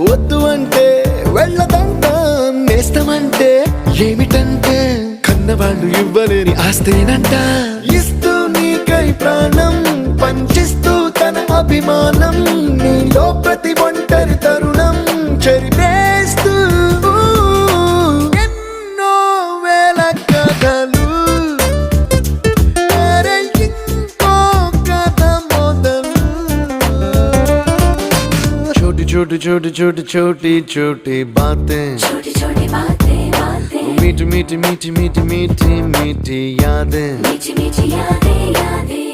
వద్దు అంటే వెళ్ళదంట, నేస్తమంటే ఏమిటంటే కన్నవాళ్ళు ఇవ్వలేని ఆస్తేనంట. ఇస్తూ నీకై ప్రాణం పంచిస్తూ తన అభిమానం, నీలో ప్రతి ఒంటరి తరుణం చెరిపేస్తూ ఎన్నో వేల కథలు. అరే ఇంకో కథ మొదలు. छोटी छोटी छोटी छोटी छोटी छोटी बातें, छोटी छोटी बातें बातें, मीठी मीठी मीठी मीठी मीठी मीठी यादें, मीठी मीठी यादें यादें.